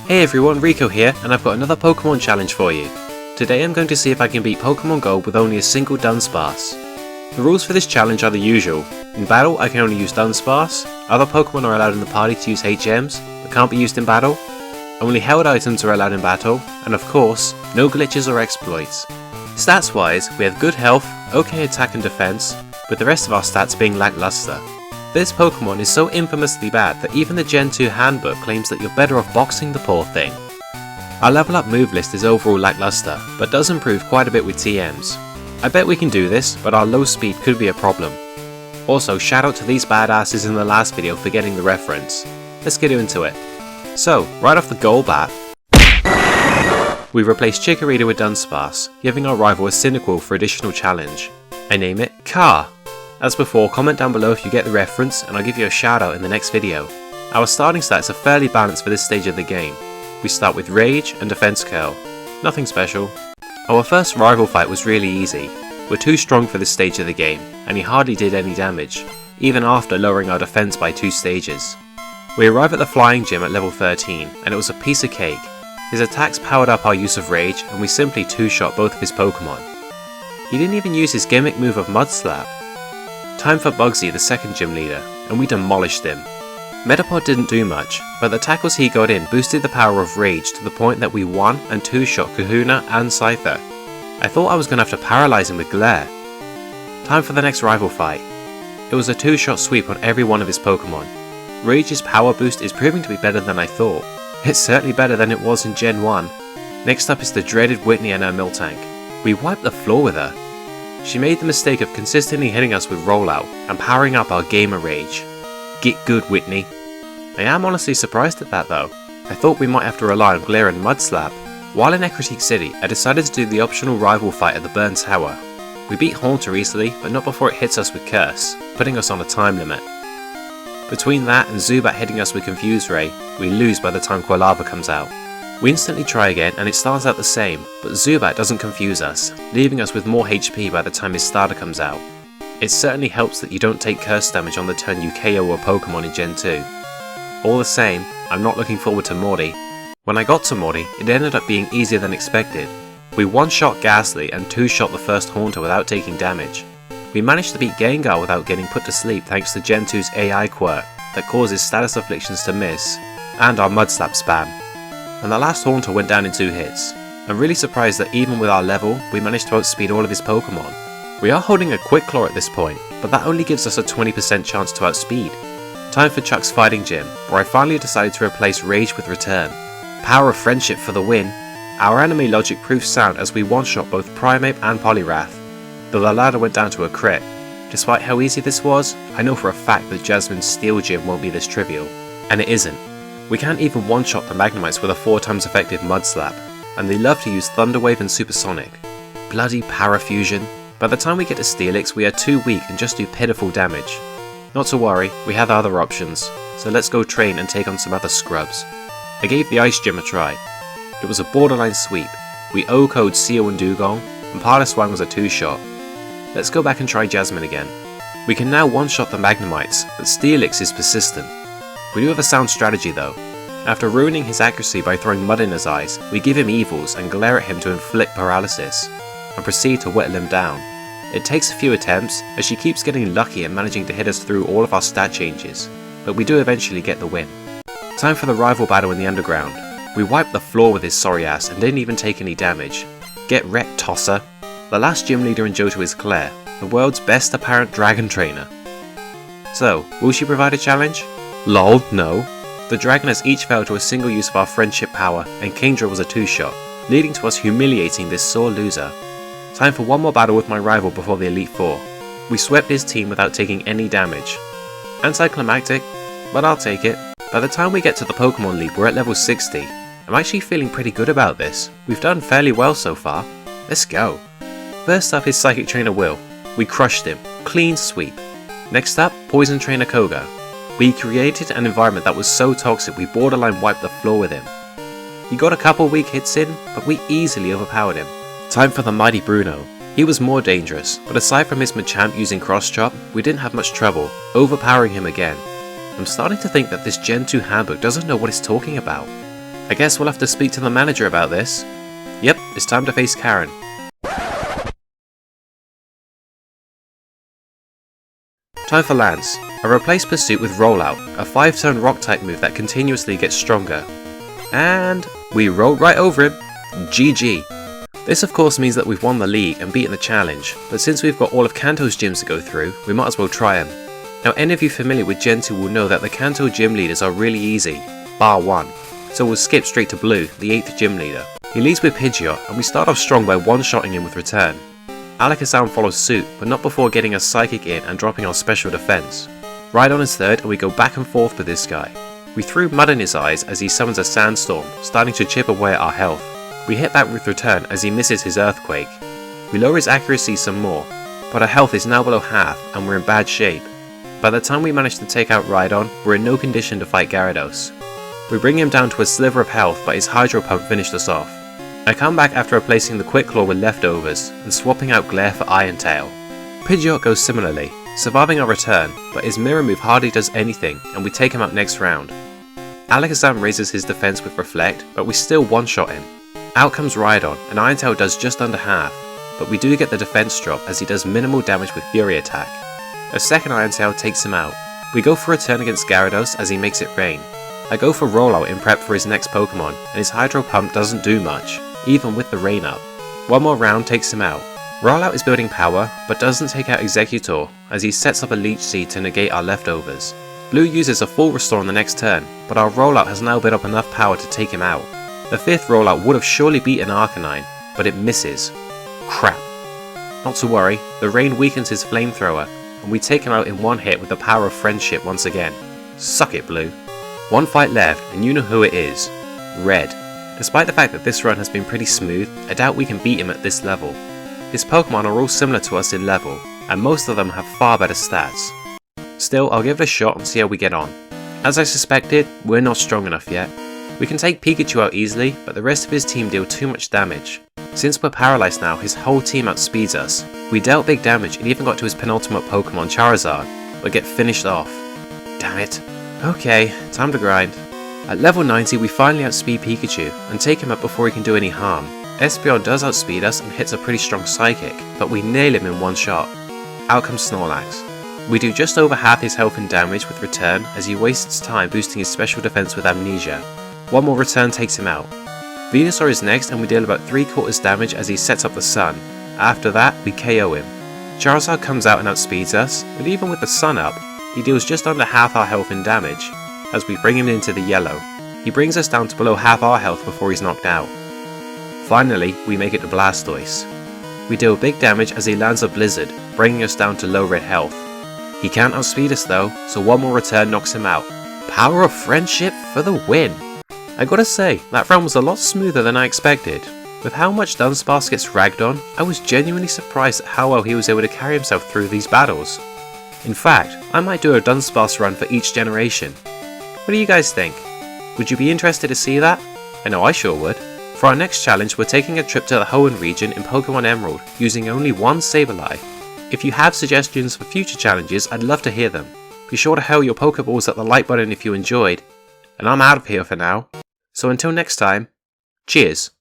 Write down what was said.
Hey everyone, Rico here, and I've got another Pokemon challenge for you. Today I'm going to see if I can beat Pokemon Go with only a single Dunsparce. The rules for this challenge are the usual. In battle I can only use Dunsparce, other Pokemon are allowed in the party to use HMs, but can't be used in battle. Only held items are allowed in battle, and of course, no glitches or exploits. Stats wise, we have good health, okay attack and defense, with the rest of our stats being lackluster. This Pokemon is so infamously bad that even the Gen 2 handbook claims that you're better off boxing the poor thing. Our level up move list is overall lackluster, but does improve quite a bit with TMs. I bet we can do this, but our low speed could be a problem. Also, shout out to these badasses in the last video for getting the reference. Let's get into it. So, right off the Golbat, we replace Chikorita with Dunsparce, giving our rival a Cyndaquil for additional challenge. I name it Car. As before, comment down below if you get the reference and I'll give you a shout out in the next video. Our starting stats are fairly balanced for this stage of the game. We start with Rage and Defense Curl. Nothing special. Our first rival fight was really easy. We're too strong for this stage of the game, and he hardly did any damage, even after lowering our defense by 2 stages. We arrive at the Flying Gym at level 13, and it was a piece of cake. His attacks powered up our use of Rage, and we simply 2-shot both of his Pokemon. He didn't even use his gimmick move of Mud Slap. Time for Bugsy, the second gym leader, and we demolished him. Metapod didn't do much, but the tackles he got in boosted the power of Rage to the point that we 1- and 2-shot Kahuna and Scyther. I thought I was going to have to paralyze him with Glare. Time for the next rival fight. It was a 2-shot sweep on every one of his Pokemon. Rage's power boost is proving to be better than I thought. It's certainly better than it was in Gen 1. Next up is the dreaded Whitney and her Miltank. We wiped the floor with her. She made the mistake of consistently hitting us with Rollout and powering up our Gamer Rage. Get good, Whitney. I am honestly surprised at that though. I thought we might have to rely on Glare and Mud Slap. While in Ecruteak City, I decided to do the optional rival fight at the Burn Tower. We beat Haunter easily, but not before it hits us with Curse, putting us on a time limit. Between that and Zubat hitting us with Confuse Ray, we lose by the time Quilava comes out. We instantly try again and it starts out the same, but Zubat doesn't confuse us, leaving us with more HP by the time his starter comes out. It certainly helps that you don't take curse damage on the turn you KO a Pokemon in Gen 2. All the same, I'm not looking forward to Morty. When I got to Morty, it ended up being easier than expected. We 1-shot Ghastly and 2-shot the first Haunter without taking damage. We managed to beat Gengar without getting put to sleep thanks to Gen 2's AI quirk that causes status afflictions to miss, and our Mud Slap spam. And the last Haunter went down in 2 hits. I'm really surprised that even with our level, we managed to outspeed all of his Pokemon. We are holding a Quick Claw at this point, but that only gives us a 20% chance to outspeed. Time for Chuck's Fighting Gym, where I finally decided to replace Rage with Return. Power of Friendship for the win. Our anime logic proved sound as we 1-shot both Primeape and Poliwrath, though the latter went down to a crit. Despite how easy this was, I know for a fact that Jasmine's Steel Gym won't be this trivial, and it isn't. We can't even 1-shot the Magnemites with a 4x effective Mud Slap, and they love to use Thunder Wave and Supersonic. Bloody Parafusion. By the time we get to Steelix, we are too weak and just do pitiful damage. Not to worry, we have other options, so let's go train and take on some other scrubs. I gave the Ice Gym a try. It was a borderline sweep. We O-code Seo and Dugong, and Piloswine was a 2-shot. Let's go back and try Jasmine again. We can now 1-shot the Magnemites, but Steelix is persistent. We do have a sound strategy though. After ruining his accuracy by throwing mud in his eyes, we give him Evils and glare at him to inflict paralysis, and proceed to whittle him down. It takes a few attempts, as she keeps getting lucky and managing to hit us through all of our stat changes, but we do eventually get the win. Time for the rival battle in the underground. We wiped the floor with his sorry ass and didn't even take any damage. Get wrecked, Tosser. The last gym leader in Johto is Claire, the world's best apparent dragon trainer. So, will she provide a challenge? Lol, no. The Dragonets each fell to a single use of our friendship power, and Kingdra was a 2-shot, leading to us humiliating this sore loser. Time for one more battle with my rival before the Elite Four. We swept his team without taking any damage. Anticlimactic, but I'll take it. By the time we get to the Pokemon League, we're at level 60. I'm actually feeling pretty good about this. We've done fairly well so far. Let's go. First up is Psychic Trainer Will. We crushed him. Clean sweep. Next up, Poison Trainer Koga. We created an environment that was so toxic we borderline wiped the floor with him. He got a couple weak hits in, but we easily overpowered him. Time for the mighty Bruno. He was more dangerous, but aside from his Machamp using Cross Chop, we didn't have much trouble, overpowering him again. I'm starting to think that this Gen 2 handbook doesn't know what it's talking about. I guess we'll have to speak to the manager about this. Yep, it's time to face Karen. Time for Lance. I replace Pursuit with Rollout, a 5-turn rock type move that continuously gets stronger. And we rolled right over him. GG. This of course means that we've won the league and beaten the challenge, but since we've got all of Kanto's gyms to go through, we might as well try them. Now any of you familiar with Gen 2 will know that the Kanto gym leaders are really easy, bar 1. So we'll skip straight to Blue, the 8th gym leader. He leads with Pidgeot and we start off strong by one-shotting him with Return. Alakazam follows suit, but not before getting a Psychic in and dropping our special defense. Rhydon is third and we go back and forth with this guy. We threw mud in his eyes as he summons a Sandstorm, starting to chip away at our health. We hit back with Return as he misses his Earthquake. We lower his accuracy some more, but our health is now below half and we're in bad shape. By the time we manage to take out Rhydon, we're in no condition to fight Gyarados. We bring him down to a sliver of health, but his Hydro Pump finished us off. I come back after replacing the Quick Claw with Leftovers and swapping out Glare for Iron Tail. Pidgeot goes similarly, surviving our return, but his Mirror move hardly does anything and we take him out next round. Alakazam raises his defense with Reflect, but we still one-shot him. Out comes Rhydon, and Iron Tail does just under half, but we do get the defense drop as he does minimal damage with Fury Attack. A second Iron Tail takes him out. We go for a turn against Gyarados as he makes it rain. I go for Rollout in prep for his next Pokemon, and his Hydro Pump doesn't do much, even with the rain up. One more round takes him out. Rollout is building power, but doesn't take out Exeggutor, as he sets up a Leech Seed to negate our leftovers. Blue uses a full restore on the next turn, but our Rollout has now built up enough power to take him out. The 5th Rollout would have surely beaten Arcanine, but it misses. Crap. Not to worry, the rain weakens his Flamethrower, and we take him out in one hit with the power of Friendship once again. Suck it, Blue. One fight left, and you know who it is. Red. Despite the fact that this run has been pretty smooth, I doubt we can beat him at this level. His Pokemon are all similar to us in level, and most of them have far better stats. Still, I'll give it a shot and see how we get on. As I suspected, we're not strong enough yet. We can take Pikachu out easily, but the rest of his team deal too much damage. Since we're paralysed now, his whole team outspeeds us. We dealt big damage and even got to his penultimate Pokemon, Charizard, but get finished off. Damn it. Okay, time to grind. At level 90 we finally outspeed Pikachu, and take him up before he can do any harm. Espeon does outspeed us and hits a pretty strong Psychic, but we nail him in one shot. Out comes Snorlax. We do just over half his health and damage with Return as he wastes time boosting his special defense with Amnesia. One more Return takes him out. Venusaur is next and we deal about 3/4 damage as he sets up the Sun. After that, we KO him. Charizard comes out and outspeeds us, but even with the Sun up, he deals just under half our health and damage, as we bring him into the yellow. He brings us down to below half our health before he's knocked out. Finally, we make it to Blastoise. We deal big damage as he lands a Blizzard, bringing us down to low red health. He can't outspeed us though, so one more Return knocks him out. Power of Friendship for the win! I gotta say, that round was a lot smoother than I expected. With how much Dunsparce gets ragged on, I was genuinely surprised at how well he was able to carry himself through these battles. In fact, I might do a Dunsparce run for each generation. What do you guys think? Would you be interested to see that? I know I sure would. For our next challenge, we're taking a trip to the Hoenn region in Pokemon Emerald, using only one Sableye. If you have suggestions for future challenges, I'd love to hear them. Be sure to hurl your Pokeballs at the like button if you enjoyed. And I'm out of here for now. So until next time, cheers!